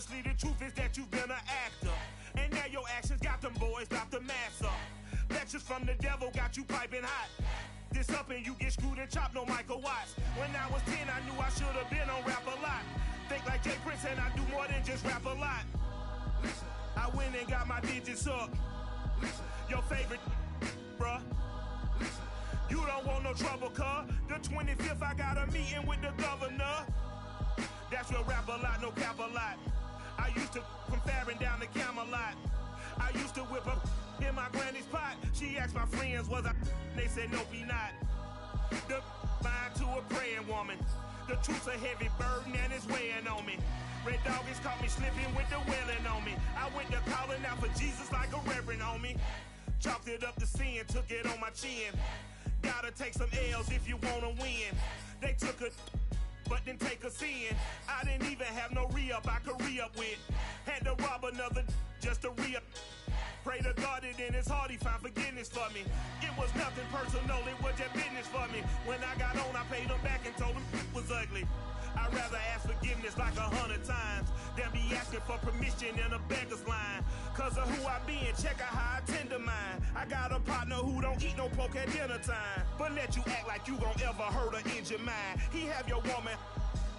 Honestly, the truth is that you've been an actor. And now your actions got them boys drop the mask up. Lectures from the devil got you piping hot. This up and you get screwed and chopped, no Michael Watts. When I was 10, I knew I should have been on Rap a Lot. Think like Jay Prince and I do more than just rap a lot. I went and got my digits up. Your favorite, bruh. You don't want no trouble, cuz. The 25th, I got a meeting with the governor. That's real rap a lot, no cap a lot. I used to from Farron down to Camelot. I used to whip up in my granny's pot. She asked my friends, was I? They said, nope, he not. The mind to a praying woman. The truth's a heavy burden and it's weighing on me. Red Dog has caught me slipping with the wailing on me. I went to calling out for Jesus like a reverend on me. Chalked it up to sin, took it on my chin. Gotta take some L's if you wanna win. They took a but didn't take a sin. I didn't even have no re-up I could re-up with. Had to rob another just to re-up. Pray to God that in his heart he found forgiveness for me. It was nothing personal, it was just business for me. When I got on, I paid him back and told him it was ugly. I'd rather ask forgiveness like 100 times than be asking for permission in a beggar's line. Cause of who I be and check out how I tend to mine. I got a partner who don't eat no pork at dinner time, but let you act like you gon' ever hurt or injure mine. He have your woman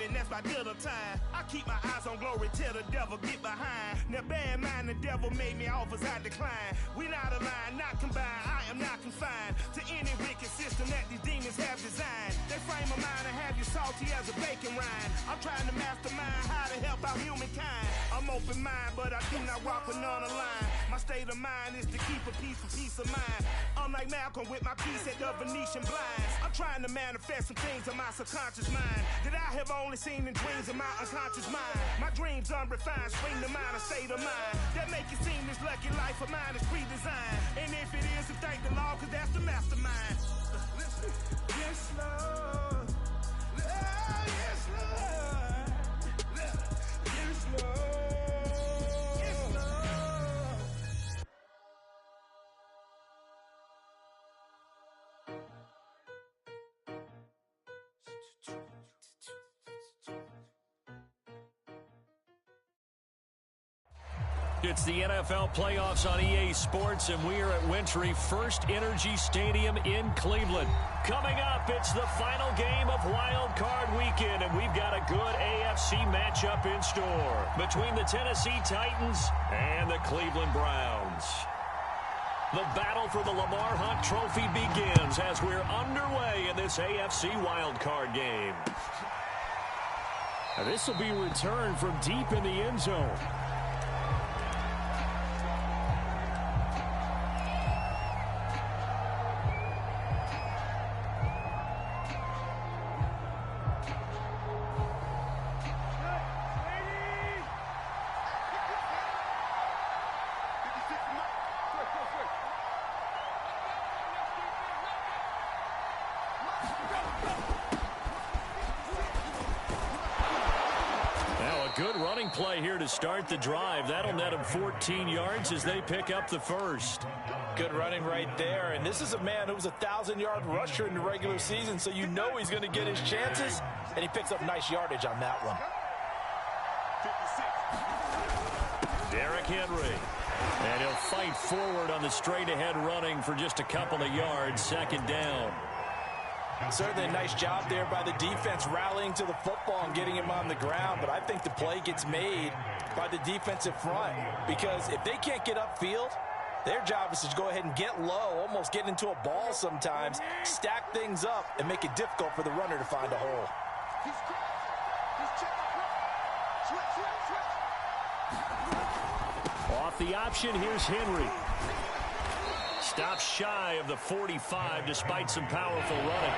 and that's by dinner time. I keep my eyes on glory till the devil get behind. Now bear in mind the devil made me offers I decline. We not aligned, not combined, I am not confined to any wicked system that these demons have designed. They frame a mind and have you salty as a bacon rind. I'm trying to mastermind how to help out humankind. I'm open mind, but I do not rock with none aligned. My state of mind is to keep a peace for peace of mind. Unlike Malcolm with my piece at the Venetian blinds. I'm trying to manifest some things in my subconscious mind that I have only seen in dreams in my unconscious mind. My dreams unrefined, spring to mind, a state of mind that make it seem this lucky life of mine is pre-designed. And if it is, then thank the Lord, cause that's the mastermind. Yes, Lord. Yes, Lord. Yes, Lord. It's the NFL playoffs on EA Sports, and we are at Wintry First Energy Stadium in Cleveland. Coming up, it's the final game of Wild Card Weekend, and we've got a good AFC matchup in store between the Tennessee Titans and the Cleveland Browns. The battle for the Lamar Hunt Trophy begins as we're underway in this AFC Wild Card game. Now, this will be returned from deep in the end zone. Good running play here to start the drive. That'll net him 14 yards as they pick up the first. Good running right there. And this is a man who was a 1,000-yard rusher in the regular season, so you know he's going to get his chances, and he picks up nice yardage on that one. Derrick Henry. And he'll fight forward on the straight-ahead running for just a couple of yards. Second down. Certainly a nice job there by the defense rallying to the football and getting him on the ground, but I think the play gets made by the defensive front because if they can't get upfield, their job is to go ahead and get low, almost get into a ball sometimes, stack things up, and make it difficult for the runner to find a hole. Off the option, here's Henry. Stops shy of the 45 despite some powerful running.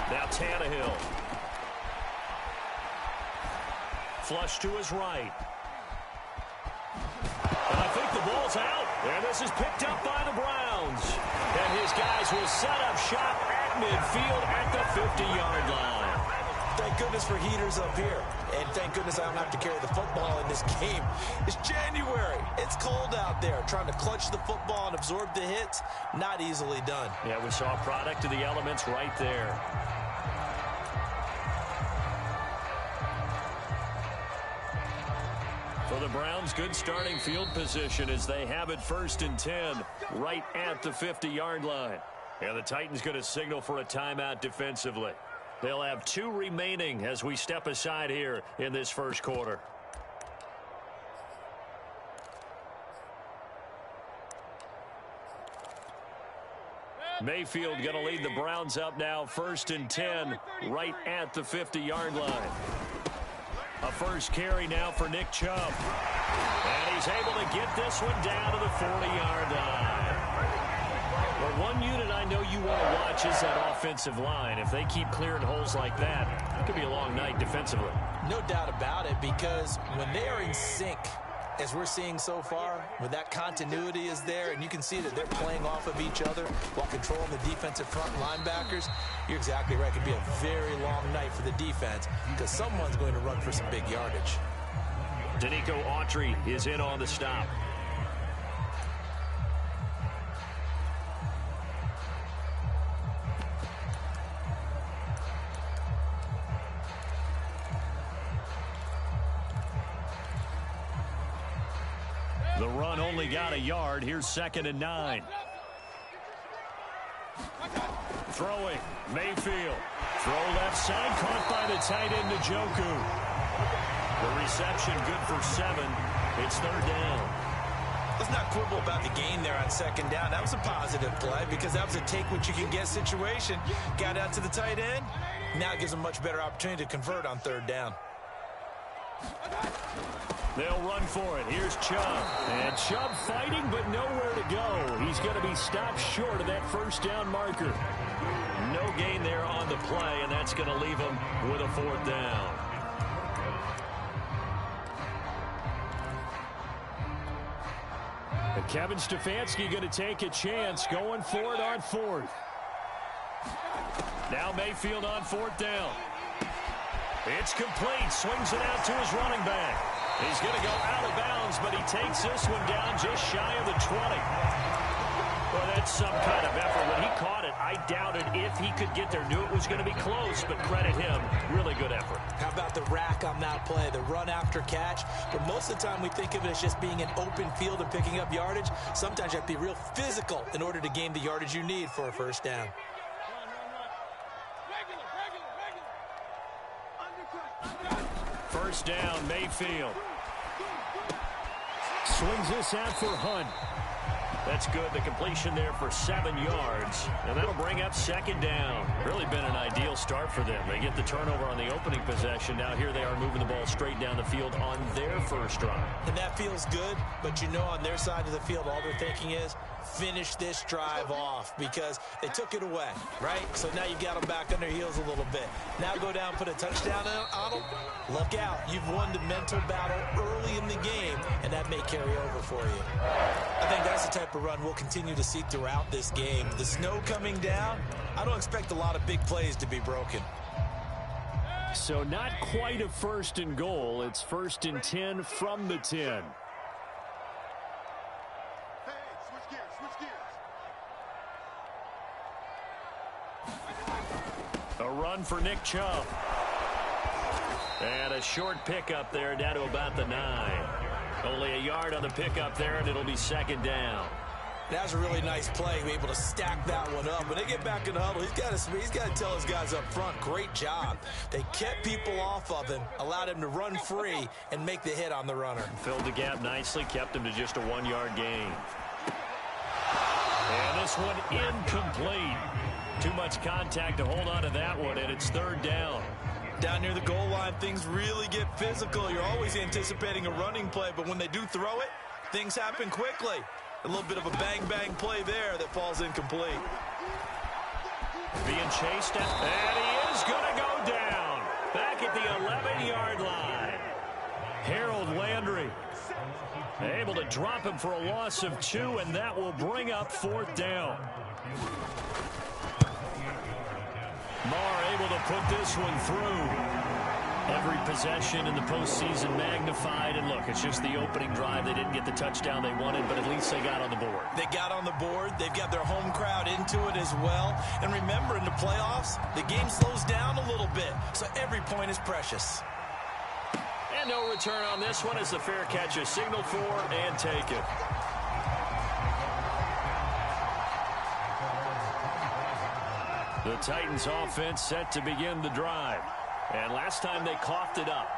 Now Tannehill. Flush to his right. And I think the ball's out. And this is picked up by the Browns. And his guys will set up shop at midfield at the 50-yard line. Thank goodness for heaters up here. And thank goodness I don't have to carry the football in this game. It's January. It's cold out there. Trying to clutch the football and absorb the hits, not easily done. Yeah, we saw a product of the elements right there. For the Browns, good starting field position as they have it 1st and 10 right at the 50-yard line. And the Titans going to signal for a timeout defensively. They'll have 2 remaining as we step aside here in this first quarter. Mayfield going to lead the Browns up now 1st and 10 right at the 50-yard line. A first carry now for Nick Chubb. And he's able to get this one down to the 40-yard line. Well, one unit I know you want to watch is that offensive line. If they keep clearing holes like that, it could be a long night defensively. No doubt about it, because when they are in sync, as we're seeing so far, when that continuity is there, and you can see that they're playing off of each other while controlling the defensive front linebackers, you're exactly right. It could be a very long night for the defense because someone's going to run for some big yardage. Danico Autry is in on the stop. The run only got a yard. Here's 2nd and 9. Throwing, Mayfield. Throw left side, caught by the tight end Njoku. The reception good for 7. It's 3rd down. Let's not quibble about the gain there on 2nd down. That was a positive play because that was a take-what-you-can-get situation. Got out to the tight end. Now it gives them a much better opportunity to convert on 3rd down. They'll run for it. Here's Chubb. And Chubb fighting, but nowhere to go. He's going to be stopped short of that 1st down marker. No gain there on the play, and that's going to leave him with a 4th down. And Kevin Stefanski going to take a chance, going for it on 4th. Now Mayfield on 4th down. It's complete. Swings it out to his running back. He's going to go out of bounds, but he takes this one down just shy of the 20. Well, that's some kind of effort. When he caught it, I doubted if he could get there. Knew it was going to be close, but credit him. Really good effort. How about the rack on that play, the run after catch? But most of the time we think of it as just being an open field and picking up yardage. Sometimes you have to be real physical in order to gain the yardage you need for a 1st down. First down, Mayfield. Swings this out for Hunt. That's good. The completion there for 7 yards. And that'll bring up 2nd down. Really been an ideal start for them. They get the turnover on the opening possession. Now here they are moving the ball straight down the field on their first drive. And that feels good, but you know on their side of the field, all they're thinking is finish this drive off because they took it away, right? So now you've got them back on their heels a little bit. Now go down, put a touchdown on them. Look out. You've won the mental battle early in the game, and that may carry over for you. I think that's the type of run we'll continue to see throughout this game. The snow coming down, I don't expect a lot of big plays to be broken. So not quite a 1st and goal. It's 1st and 10 from the 10. A run for Nick Chubb. And a short pickup there down to about the 9. Only a yard on the pickup there, and it'll be 2nd down. That was a really nice play, be able to stack that one up. When they get back in the huddle, he's got to tell his guys up front, great job. They kept people off of him, allowed him to run free, and make the hit on the runner. Filled the gap nicely, kept him to just a 1-yard gain. And this one incomplete. Too much contact to hold on to that one, and it's 3rd down. Down near the goal line, things really get physical. You're always anticipating a running play, but when they do throw it, things happen quickly. A little bit of a bang-bang play there that falls incomplete. Being chased out, and he is going to go down. Back at the 11-yard line. Harold Landry able to drop him for a loss of 2, and that will bring up 4th down. Marr able to put this one through. Every possession in the postseason magnified. And look, it's just the opening drive. They didn't get the touchdown they wanted, but at least they got on the board. They got on the board. They've got their home crowd into it as well. And remember, in the playoffs, the game slows down a little bit, so every point is precious. And no return on this one as the fair catch is signaled for and taken. The Titans offense set to begin the drive. And last time they coughed it up,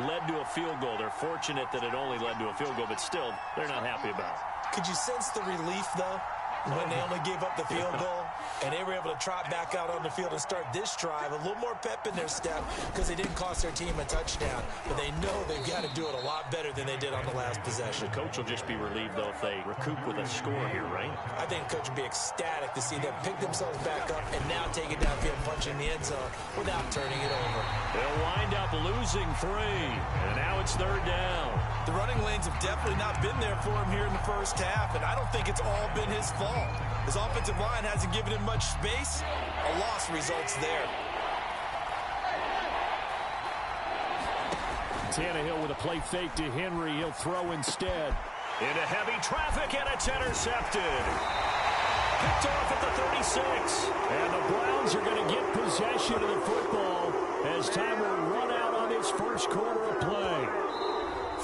led to a field goal. They're fortunate that it only led to a field goal, but still, they're not happy about it. Could you sense the relief, though, when they only gave up the field goal and they were able to trot back out on the field and start this drive? A little more pep in their step because they didn't cost their team a touchdown, but they know they've got to do it a lot better than they did on the last possession. The coach will just be relieved, though, if they recoup with a score here, right? I think the coach would be ecstatic to see them pick themselves back up and now take it downfield, punching the end zone without turning it over. They'll wind up losing 3, and now it's 3rd down. The running lanes have definitely not been there for him here in the first half, and I don't think it's all been his fault. His offensive line hasn't given him much space. A loss results there. Tannehill with a play fake to Henry. He'll throw instead. Into heavy traffic, and it's intercepted. Picked off at the 36. And the Browns are going to get possession of the football as time will run out on this first quarter of play.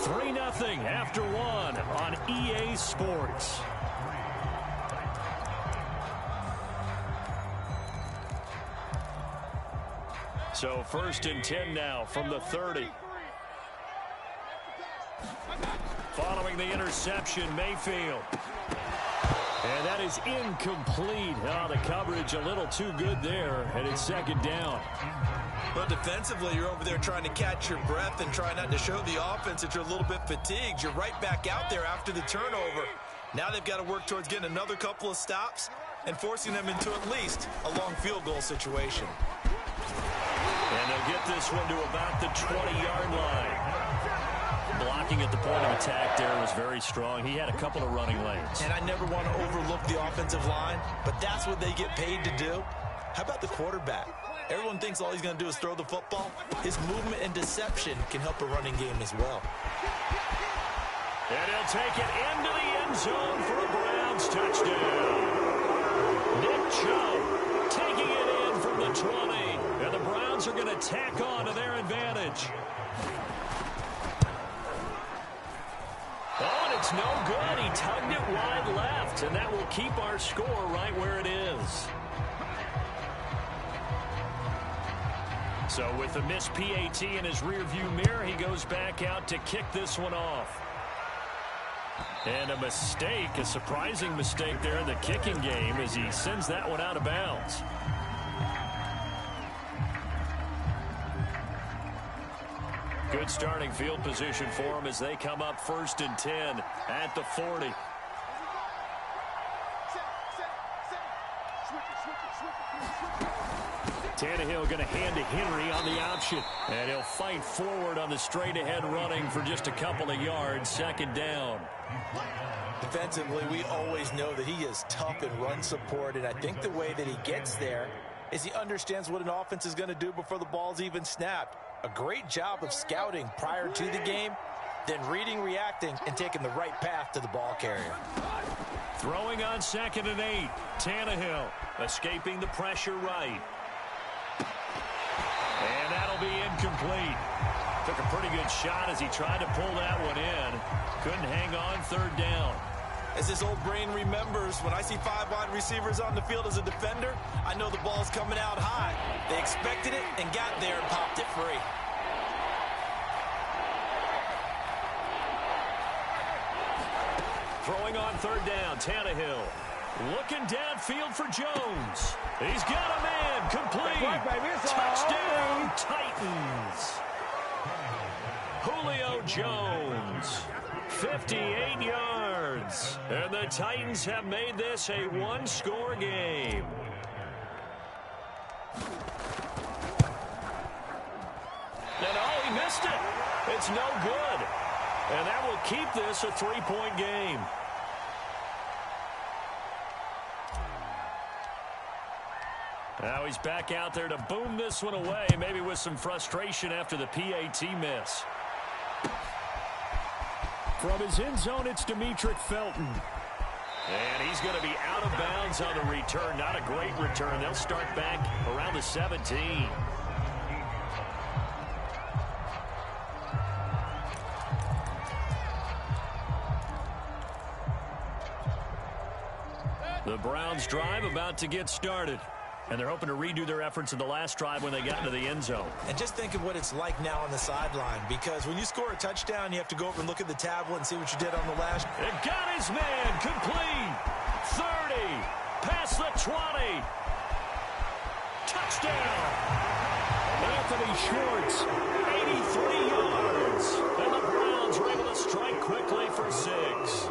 3-0 after 1 on EA Sports. So 1st and 10 now from the 30. Following the interception, Mayfield. And that is incomplete. Oh, the coverage a little too good there, and it's 2nd down. But defensively, you're over there trying to catch your breath and try not to show the offense that you're a little bit fatigued. You're right back out there after the turnover. Now they've got to work towards getting another couple of stops and forcing them into at least a long field goal situation. And they'll get this one to about the 20-yard line. Blocking at the point of attack there was very strong. He had a couple of running lanes. And I never want to overlook the offensive line, but that's what they get paid to do. How about the quarterback? Everyone thinks all he's going to do is throw the football. His movement and deception can help a running game as well. And he'll take it into the end zone for a Browns touchdown. Nick Chubb taking it in from the 20. And the Browns are going to tack on to their advantage. Oh, and it's no good. He tugged it wide left, and that will keep our score right where it is. So with the missed PAT in his rearview mirror, he goes back out to kick this one off. And a mistake, a surprising mistake there in the kicking game as he sends that one out of bounds. Good starting field position for them as they come up 1st and 10 at the 40. Tannehill going to hand to Henry on the option. And he'll fight forward on the straight-ahead running for just a couple of yards. 2nd down. Defensively, we always know that he is tough in run support, and I think the way that he gets there is he understands what an offense is going to do before the ball's even snapped. A great job of scouting prior to the game, then reading, reacting, and taking the right path to the ball carrier. Throwing on 2nd and 8. Tannehill escaping the pressure right. And that'll be incomplete. Took a pretty good shot as he tried to pull that one in. Couldn't hang on 3rd down. As this old brain remembers, when I see 5 wide receivers on the field as a defender, I know the ball's coming out high. They expected it and got there and popped it free. Throwing on 3rd down, Tannehill. Looking downfield for Jones. He's got a man complete. Touchdown, Titans. Julio Jones, 58 yards. And the Titans have made this a one-score game. And oh, he missed it. It's no good. And that will keep this a 3-point game. Now he's back out there to boom this one away, maybe with some frustration after the PAT miss. From his end zone, it's Demetric Felton. And he's going to be out of bounds on the return. Not a great return. They'll start back around the 17. The Browns drive about to get started. And they're hoping to redo their efforts in the last drive when they got into the end zone. And just think of what it's like now on the sideline, because when you score a touchdown, you have to go over and look at the tablet and see what you did on the last. It got his man complete. 30, past the 20. Touchdown. Anthony Schwartz, 83 yards. And the Browns were able to strike quickly for 6.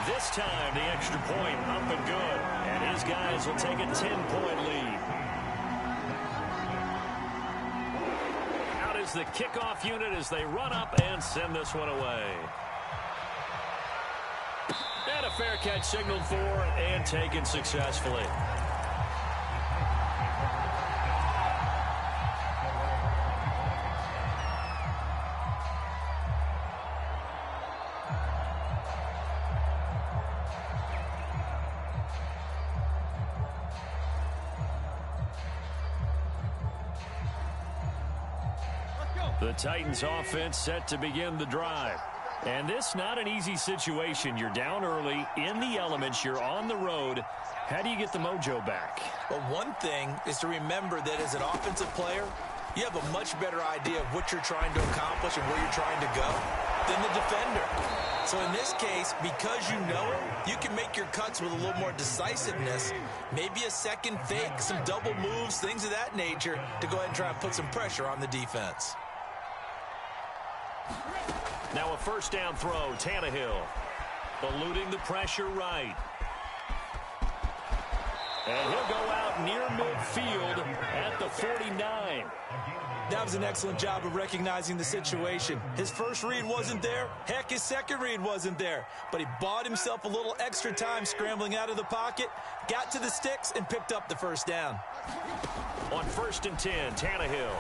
This time, the extra point up and good. And his guys will take a 10-point lead. Out is the kickoff unit as they run up and send this one away. And a fair catch signaled for and taken successfully. The Titans offense set to begin the drive. And this not an easy situation. You're down early, in the elements, you're on the road. How do you get the mojo back? Well, one thing is to remember that as an offensive player, you have a much better idea of what you're trying to accomplish and where you're trying to go than the defender. So in this case, because you know it, you can make your cuts with a little more decisiveness, maybe a second fake, some double moves, things of that nature, to go ahead and try and put some pressure on the defense. Now a first down throw, Tannehill. Eluding the pressure right. And he'll go out near midfield at the 49. That was an excellent job of recognizing the situation. His first read wasn't there. Heck, his second read wasn't there. But he bought himself a little extra time scrambling out of the pocket, got to the sticks, and picked up the first down. On 1st and 10, Tannehill.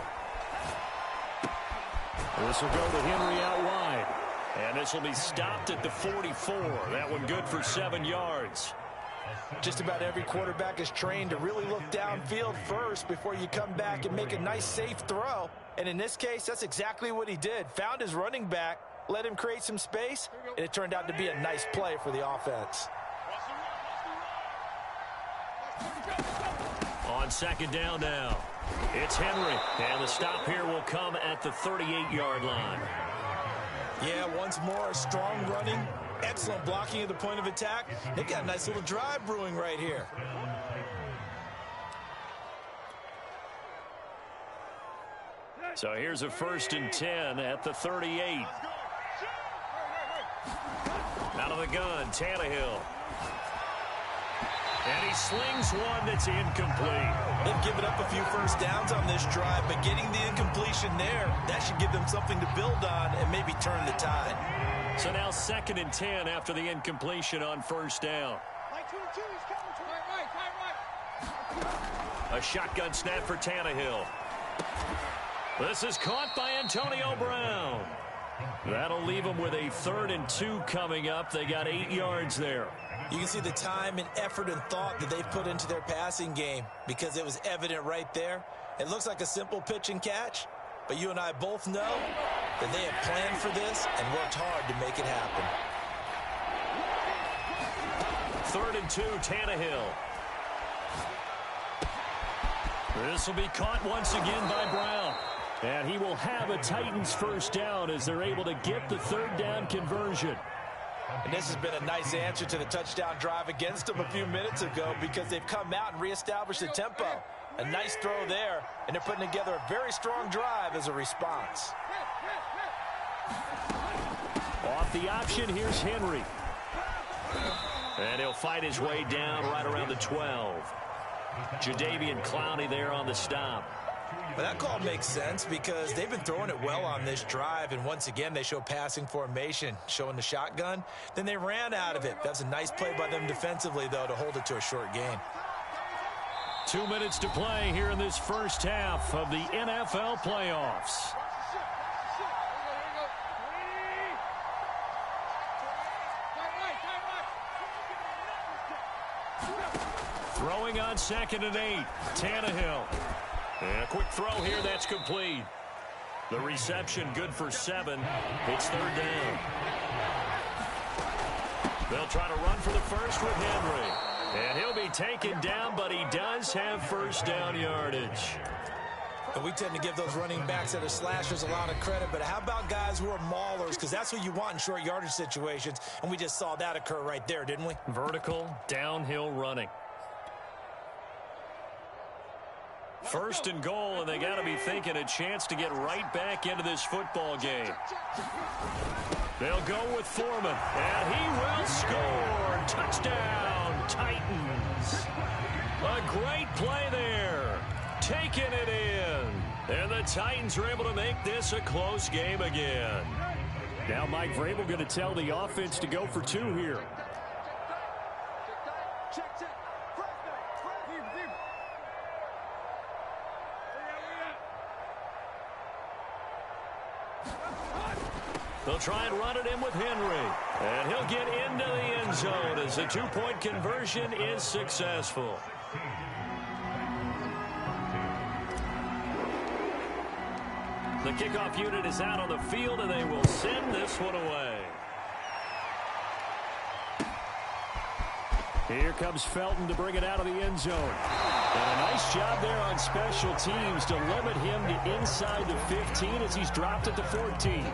This will go to Henry out wide. And this will be stopped at the 44. That one good for 7 yards. Just about every quarterback is trained to really look downfield first before you come back and make a nice, safe throw. And in this case, that's exactly what he did. Found his running back, let him create some space, and it turned out to be a nice play for the offense. On 2nd down now, it's Henry. And the stop here will come at the 38-yard line. Yeah, once more, strong running, excellent blocking at the point of attack. They've got a nice little drive brewing right here. So here's a 1st and 10 at the 38. Out of the gun, Tannehill. And he slings one that's incomplete. They've given up a few first downs on this drive, but getting the incompletion there, that should give them something to build on and maybe turn the tide. So now 2nd and 10 after the incompletion on 1st down. A shotgun snap for Tannehill. This is caught by Antonio Brown. That'll leave them with a 3rd and 2 coming up. They got 8 yards there. You can see the time and effort and thought that they've put into their passing game because it was evident right there. It looks like a simple pitch and catch, but you and I both know that they have planned for this and worked hard to make it happen. 3rd and 2, Tannehill. This will be caught once again by Brown. And he will have a Titans first down as they're able to get the 3rd down conversion. And this has been a nice answer to the touchdown drive against them a few minutes ago because they've come out and reestablished the tempo. A nice throw there, and they're putting together a very strong drive as a response. Off the option, here's Henry. And he'll fight his way down right around the 12. Jadeveon Clowney there on the stop. Well, that call makes sense because they've been throwing it well on this drive, and once again they show passing formation, showing the shotgun. Then they ran out of it. That's a nice play by them defensively, though, to hold it to a short gain. 2 minutes to play here in this first half of the NFL playoffs. Throwing on 2nd and 8, Tannehill. And a quick throw here, that's complete. The reception good for 7. It's 3rd down. They'll try to run for the first with Henry. And he'll be taken down, but he does have first down yardage. And we tend to give those running backs that are slashers a lot of credit, but how about guys who are maulers? Because that's what you want in short yardage situations, and we just saw that occur right there, didn't we? Vertical, downhill running. 1st and goal, and they got to be thinking a chance to get right back into this football game. They'll go with Foreman, and he will score. Touchdown, Titans. A great play there. Taking it in. And the Titans are able to make this a close game again. Now Mike Vrabel going to tell the offense to go for 2 here. They'll try and run it in with Henry. And he'll get into the end zone as the 2-point conversion is successful. The kickoff unit is out on the field, and they will send this one away. Here comes Felton to bring it out of the end zone. And a nice job there on special teams to limit him to inside the 15 as he's dropped it to 14.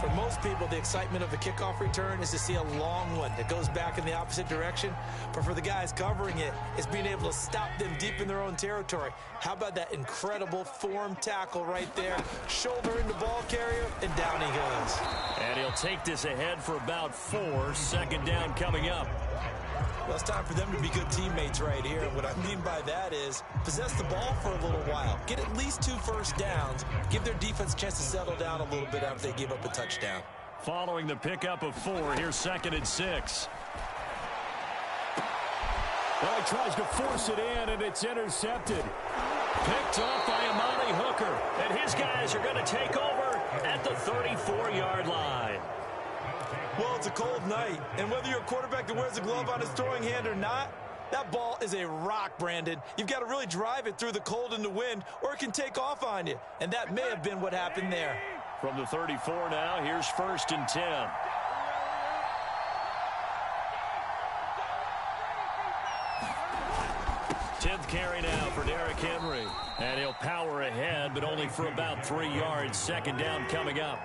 For most people, the excitement of a kickoff return is to see a long one that goes back in the opposite direction. But for the guys covering it, it's being able to stop them deep in their own territory. How about that incredible form tackle right there? Shoulder into ball carrier, and down he goes. And he'll take this ahead for about 4. 2nd down coming up. Well, it's time for them to be good teammates right here. And what I mean by that is possess the ball for a little while. Get at least 2 first downs. Give their defense a chance to settle down a little bit after they give up a touchdown. Following the pickup of 4, here's 2nd and 6. Well, he tries to force it in, and it's intercepted. Picked off by Amani Hooker. And his guys are going to take over at the 34-yard line. Well, it's a cold night, and whether you're a quarterback that wears a glove on his throwing hand or not, that ball is a rock, Brandon. You've got to really drive it through the cold and the wind, or it can take off on you, and that may have been what happened there. From the 34 now, here's 1st and 10. Tenth carry now for Derrick Henry, and he'll power ahead, but only for about 3 yards. 2nd down coming up.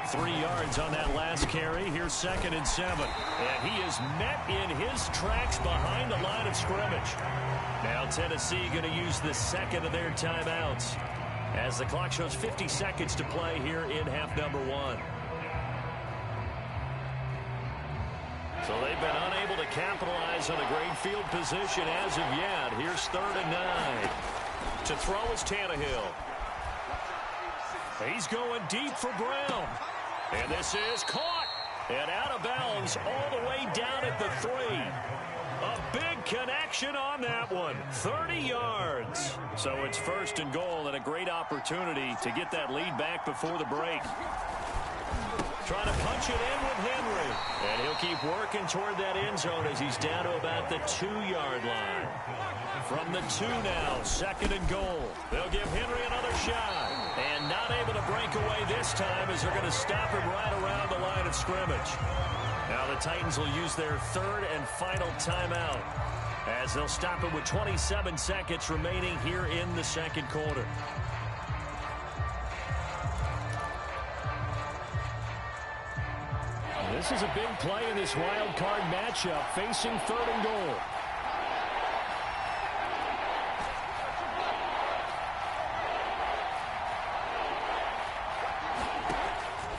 3 yards on that last carry. Here's 2nd and 7. And he is met in his tracks behind the line of scrimmage. Now Tennessee going to use the 2nd of their timeouts as the clock shows 50 seconds to play here in half number 1. So they've been unable to capitalize on a great field position as of yet. Here's 3rd and 9. To throw is Tannehill. He's going deep for Brown. And this is caught. And out of bounds all the way down at the 3. A big connection on that one. 30 yards. So it's 1st and goal and a great opportunity to get that lead back before the break. Trying to punch it in with Henry. And he'll keep working toward that end zone as he's down to about the 2-yard line. From the 2 now, 2nd and goal. They'll give Henry another shot. And not able to break away this time as they're going to stop him right around the line of scrimmage. Now the Titans will use their 3rd and final timeout as they'll stop it with 27 seconds remaining here in the 2nd quarter. This is a big play in this wild card matchup facing 3rd and goal.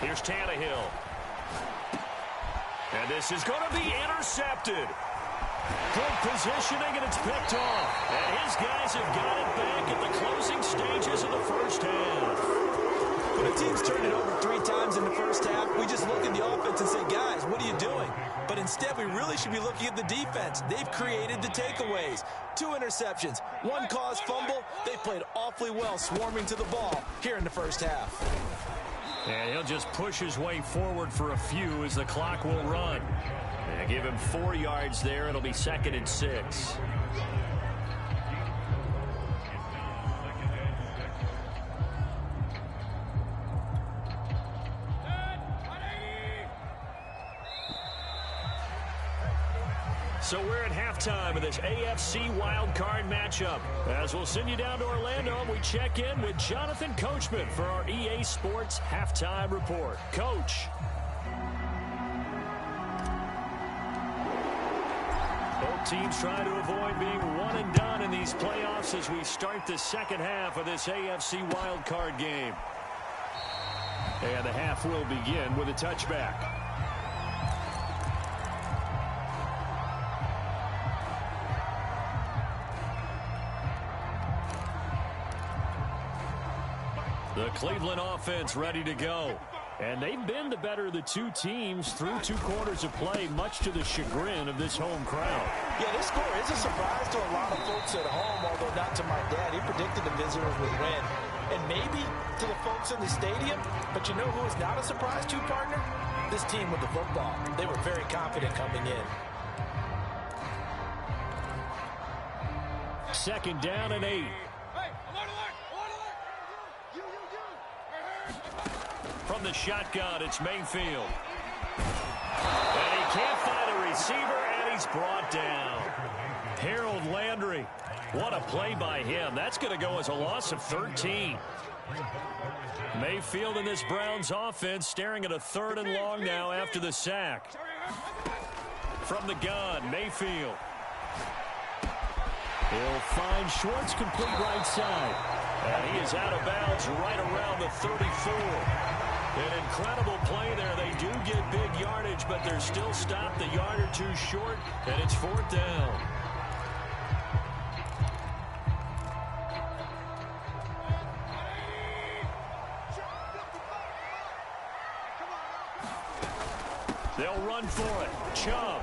Here's Tannehill. And this is going to be intercepted. Good positioning, and it's picked off. And his guys have got it back at the closing stages of the first half. When a team's turned it over 3 times in the first half, we just look at the offense and say, guys, what are you doing? But instead, we really should be looking at the defense. They've created the takeaways. 2 interceptions, 1 caused fumble. They played awfully well swarming to the ball here in the first half. And he'll just push his way forward for a few as the clock will run. And give him 4 yards there. It'll be 2nd and 6. So we're at halftime of this AFC wildcard matchup. As we'll send you down to Orlando, we check in with Jonathan Coachman for our EA Sports Halftime Report. Coach. Both teams trying to avoid being one and done in these playoffs as we start the second half of this AFC wildcard game. And the half will begin with a touchback. The Cleveland offense ready to go. And they've been the better of the 2 teams through 2 quarters of play, much to the chagrin of this home crowd. Yeah, this score is a surprise to a lot of folks at home, although not to my dad. He predicted the visitors would win. And maybe to the folks in the stadium. But you know who is not a surprise to, partner? This team with the football. They were very confident coming in. 2nd down and 8. From the shotgun, it's Mayfield. And he can't find a receiver, and he's brought down. Harold Landry. What a play by him. That's going to go as a loss of 13. Mayfield in this Browns offense staring at a 3rd and long now after the sack. From the gun, Mayfield. He'll find Schwartz complete right side. And he is out of bounds right around the 34. An incredible play there. They do get big yardage, but they're still stopped a yard or 2 short, and it's 4th down. They'll run for it. Chubb.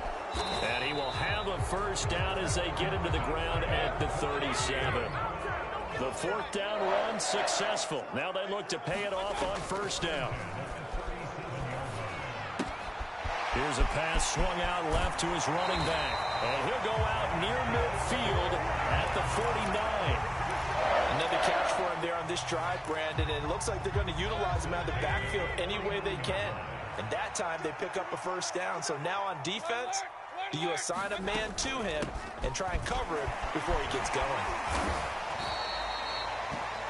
And he will have a 1st down as they get into the ground at the 37. The 4th down run successful. Now they look to pay it off on 1st down. Here's a pass swung out left to his running back. And he'll go out near midfield at the 49. Another catch for him there on this drive, Brandon. And it looks like they're going to utilize him out of the backfield any way they can. And that time they pick up a 1st down. So now on defense, do you assign a man to him and try and cover him before he gets going?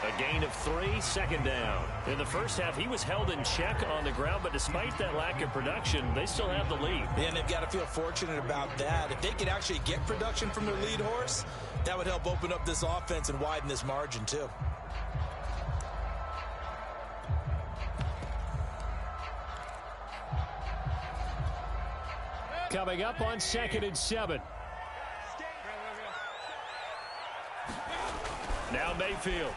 A gain of 3, 2nd down. In the first half, he was held in check on the ground, but despite that lack of production, they still have the lead. And they've got to feel fortunate about that. If they could actually get production from their lead horse, that would help open up this offense and widen this margin too. Coming up on 2nd and 7. Now Mayfield.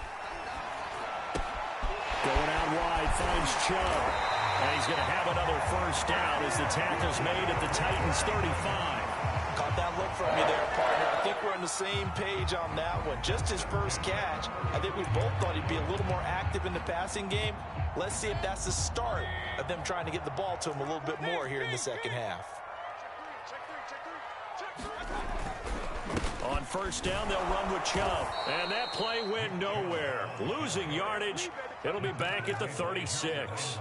Going out wide, finds Chubb. And he's going to have another 1st down as the tackle's made at the Titans' 35. Caught that look from you there, partner. I think we're on the same page on that one. Just his 1st catch. I think we both thought he'd be a little more active in the passing game. Let's see if that's the start of them trying to get the ball to him a little bit more here in the 2nd half. On 1st down, they'll run with Chubb. And that play went nowhere. Losing yardage. It'll be back at the 36.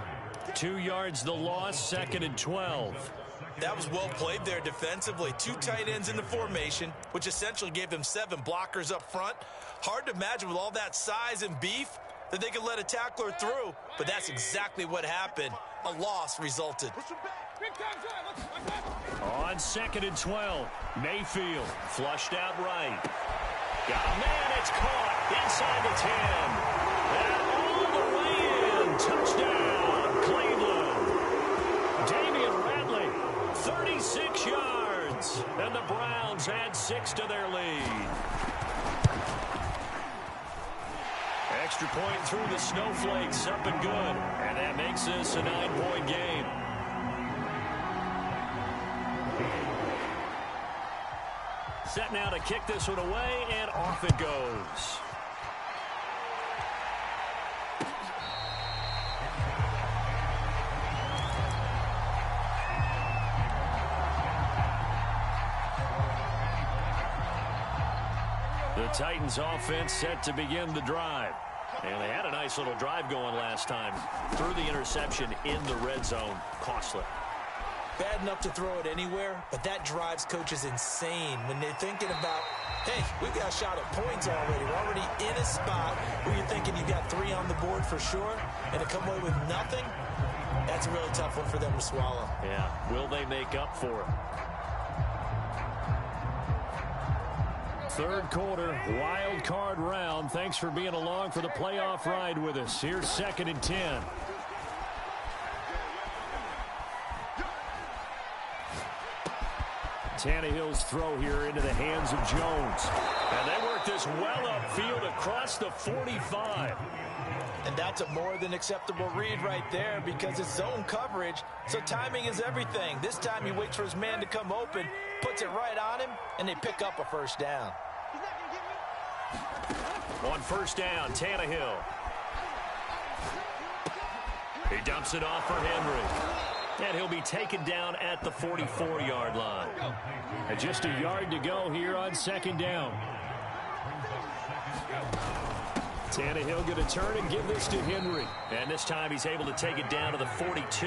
2 yards the loss, 2nd and 12. That was well played there defensively. 2 tight ends in the formation, which essentially gave them 7 blockers up front. Hard to imagine with all that size and beef that they could let a tackler through, but that's exactly what happened. A loss resulted. On 2nd and 12, Mayfield flushed out right. Got a man, it's caught inside the 10. And all the way in, touchdown, Cleveland. Damian Ratley, 36 yards. And the Browns 6 to their lead. Extra point through the snowflakes, up and good. And that makes this a 9-point game. Set now to kick this one away, and off it goes. The Titans offense set to begin the drive. And they had a nice little drive going last time. Threw the interception in the red zone. Costly. Bad enough to throw it anywhere, but that drives coaches insane when they're thinking about, hey, we've got a shot at points already. We're already in a spot where you're thinking you got 3 on the board for sure, and to come away with nothing, that's a really tough one for them to swallow. Yeah, will they make up for it? Third quarter, wild card round. Thanks for being along for the playoff ride with us. Here's 2nd and 10. Tannehill's throw here into the hands of Jones. And they work this well upfield across the 45. And that's a more than acceptable read right there because it's zone coverage, so timing is everything. This time he waits for his man to come open, puts it right on him, and they pick up a first down. On first down, Tannehill. He dumps it off for Henry. And he'll be taken down at the 44-yard line. And just a yard to go here on 2nd down. Tannehill going to turn and give this to Henry. And this time he's able to take it down to the 42.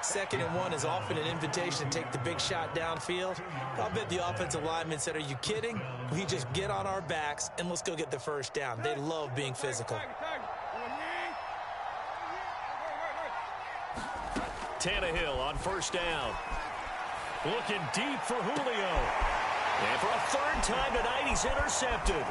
2nd and 1 is often an invitation to take the big shot downfield. I'll bet the offensive lineman said, are you kidding? We just get on our backs and let's go get the first down. They love being physical. Tannehill on first down. Looking deep for Julio. And for a 3rd time tonight, he's intercepted.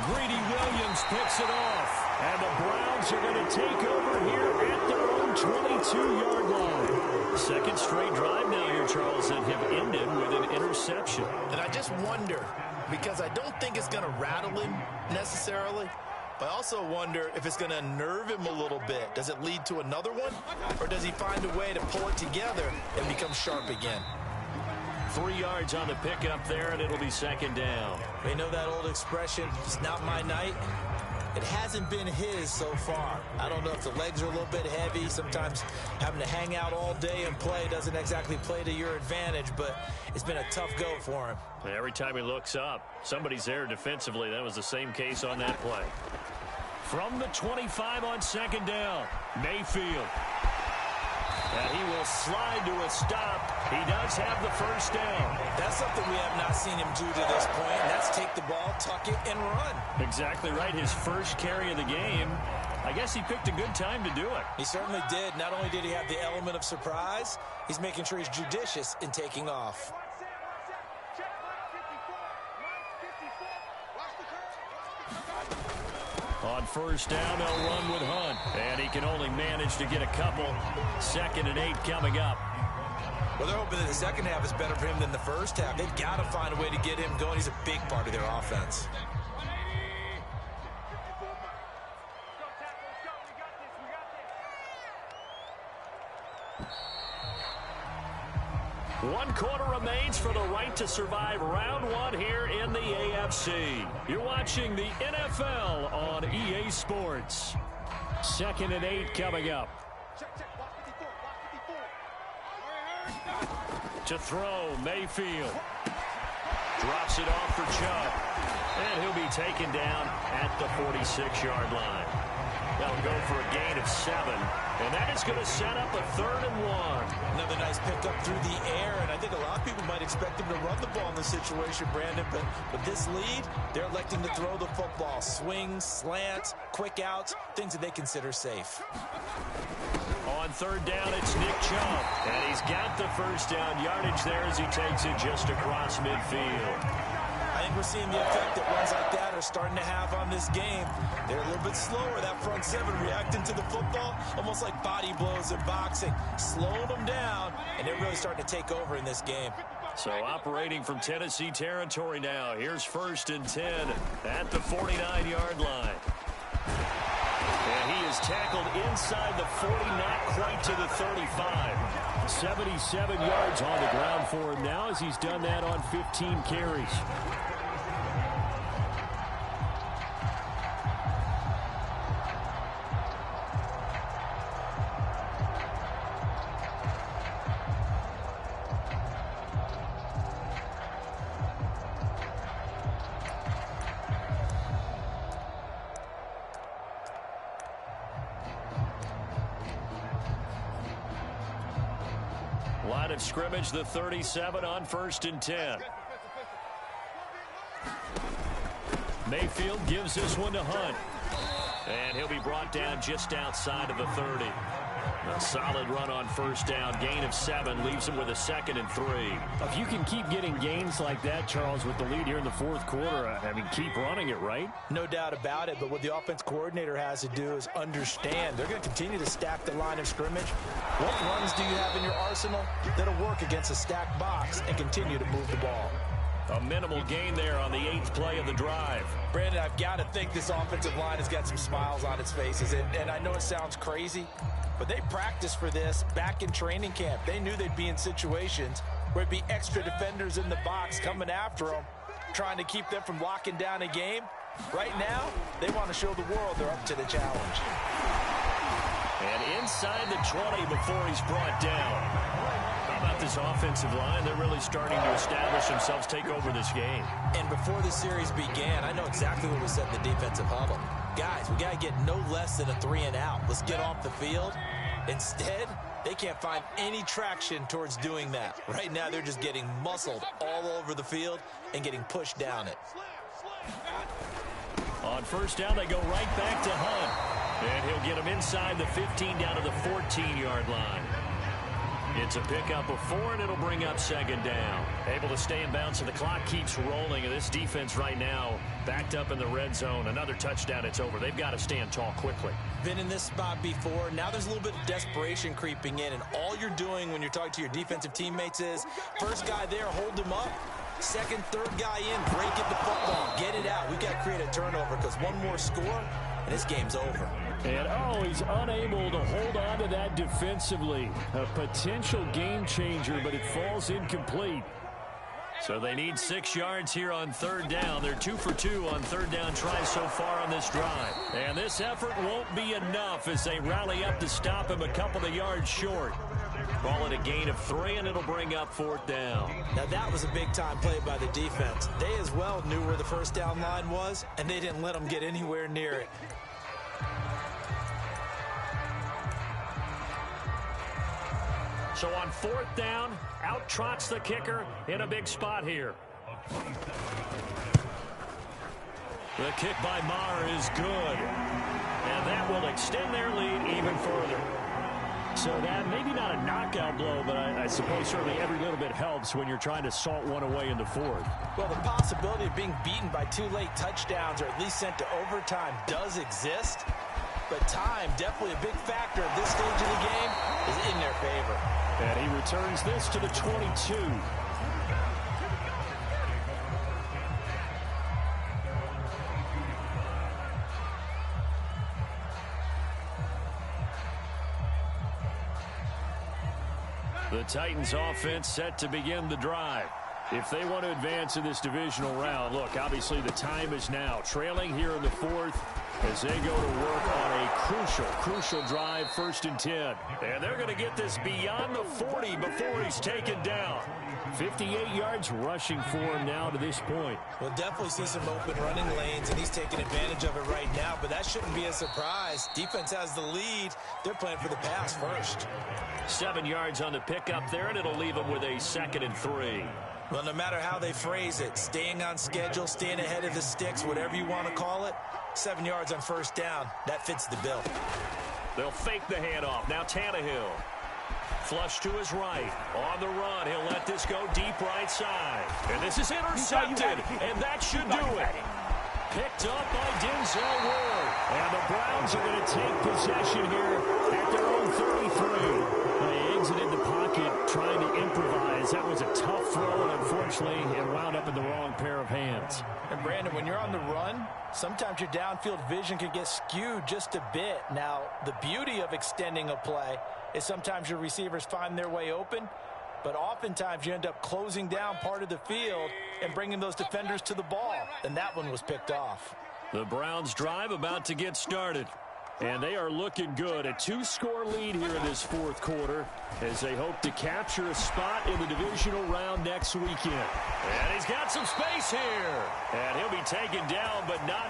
Greedy Williams picks it off. And the Browns are going to take over here at their own 22-yard line. 2nd straight drive now here, Charles, that have ended with an interception. And I just wonder, because I don't think it's going to rattle him necessarily, but I also wonder if it's going to unnerve him a little bit. Does it lead to another one? Or does he find a way to pull it together and become sharp again? 3 yards on the pickup there, and it'll be 2nd down. We know that old expression, it's not my night. It hasn't been his so far. I don't know if the legs are a little bit heavy. Sometimes having to hang out all day and play doesn't exactly play to your advantage, but it's been a tough go for him. Every time he looks up, somebody's there defensively. That was the same case on that play. From the 25 on 2nd down, Mayfield. And he will slide to a stop. He does have the first down. That's something we have not seen him do to this point. That's take the ball, tuck it, and run. Exactly right. His first carry of the game. I guess he picked a good time to do it. He certainly did. Not only did he have the element of surprise, he's making sure he's judicious in taking off. On first down, they'll run with Hunt. And he can only manage to get a couple. 2nd and 8 coming up. Well, they're hoping that the second half is better for him than the first half. They've got to find a way to get him going. He's a big part of their offense. One quarter remains for the right to survive round 1 here in the AFC. You're watching the NFL on EA Sports. 2nd and 8 coming up. To throw, Mayfield. Drops it off for Chubb. And he'll be taken down at the 46-yard line. They'll go for a gain of 7. And that is going to set up a 3rd and 1. Another nice pickup through the air, and I think a lot of people might expect him to run the ball in this situation, Brandon, but with this lead, they're electing to throw the football. Swings, slants, quick outs, things that they consider safe. On 3rd down, it's Nick Chubb, and he's got the first down yardage there as he takes it just across midfield. I think we're seeing the effect that runs like that are starting to have on this game. They're a little bit slower, that front 7 reacting to the football, almost like body blows in boxing, slowing them down, and they're really starting to take over in this game. So operating from Tennessee territory now. Here's 1st and 10 at the 49-yard line. And he is tackled inside the 40, not quite to the 35. 77 yards on the ground for him now as he's done that on 15 carries. Line of scrimmage, the 37 on 1st and 10. Mayfield gives this one to Hunt. And he'll be brought down just outside of the 30. A solid run on 1st down. Gain of 7 leaves him with a 2nd and 3. If you can keep getting gains like that, Charles, with the lead here in the 4th quarter, I mean, keep running it, right? No doubt about it, but what the offense coordinator has to do is understand they're going to continue to stack the line of scrimmage. What runs do you have in your arsenal that'll work against a stacked box and continue to move the ball? A minimal gain there on the 8th play of the drive. Brandon, I've got to think this offensive line has got some smiles on its faces, and I know it sounds crazy, but they practiced for this back in training camp. They knew they'd be in situations where it'd be extra defenders in the box coming after them, trying to keep them from locking down a game. Right now, they want to show the world they're up to the challenge. And inside the 20 before he's brought down. How about this offensive line? They're really starting to establish themselves, take over this game. And before the series began, I know exactly what we said in the defensive huddle. Guys, we got to get no less than a 3 and out. Let's get off the field. Instead, they can't find any traction towards doing that. Right now, they're just getting muscled all over the field and getting pushed down it. On 1st down, they go right back to Hunt. And he'll get him inside the 15 down to the 14-yard line. It's a pickup of 4, and it'll bring up 2nd down. Able to stay in bounds, so the clock keeps rolling. And this defense right now backed up in the red zone. Another touchdown, it's over. They've got to stand tall quickly. Been in this spot before. Now there's a little bit of desperation creeping in, and all you're doing when you're talking to your defensive teammates is, first guy there, hold him up. Second, third guy in, break it the football, get it out. We've got to create a turnover because one more score, and this game's over. And, he's unable to hold on to that defensively. A potential game changer, but it falls incomplete. So they need 6 yards here on 3rd down. They're 2 for 2 on 3rd down tries so far on this drive. And this effort won't be enough as they rally up to stop him a couple of yards short. Call it a gain of 3, and it'll bring up 4th down. Now that was a big-time play by the defense. They as well knew where the 1st down line was, and they didn't let them get anywhere near it. So on 4th down, out trots the kicker in a big spot here. The kick by Maher is good. And that will extend their lead even further. So that maybe not a knockout blow, but I suppose certainly every little bit helps when you're trying to salt one away in the 4th. Well, the possibility of being beaten by 2 late touchdowns or at least sent to overtime does exist. But time, definitely a big factor at this stage of the game, is in their favor. And he returns this to the 22. The Titans offense set to begin the drive. If they want to advance in this divisional round, look, obviously the time is now. Trailing here in the 4th as they go to work on a crucial drive, 1st and 10. And they're going to get this beyond the 40 before he's taken down. 58 yards rushing for him now to this point. We'll definitely see some open running lanes, and he's taking advantage of it right now, but that shouldn't be a surprise. Defense has the lead. They're playing for the pass first. 7 yards on the pickup there, and it'll leave them with a 2nd and 3. Well, no matter how they phrase it, staying on schedule, staying ahead of the sticks, whatever you want to call it, 7 yards on 1st down, that fits the bill. They'll fake the handoff. Now Tannehill. Flush to his right. On the run, he'll let this go deep right side. And this is intercepted, and that should do it. Picked up by Denzel Ward. And the Browns are going to take possession here at their own 33. They exited the pocket trying to improvise. That was a tough throw and a sometimes your downfield vision can get skewed just a bit. Now, the beauty of extending a play is sometimes your receivers find their way open, but oftentimes you end up closing down part of the field and bringing those defenders to the ball, and that one was picked off. The Browns drive about to get started. And they are looking good. A 2-score lead here in this fourth quarter as they hope to capture a spot in the divisional round next weekend. And he's got some space here. And he'll be taken down, but not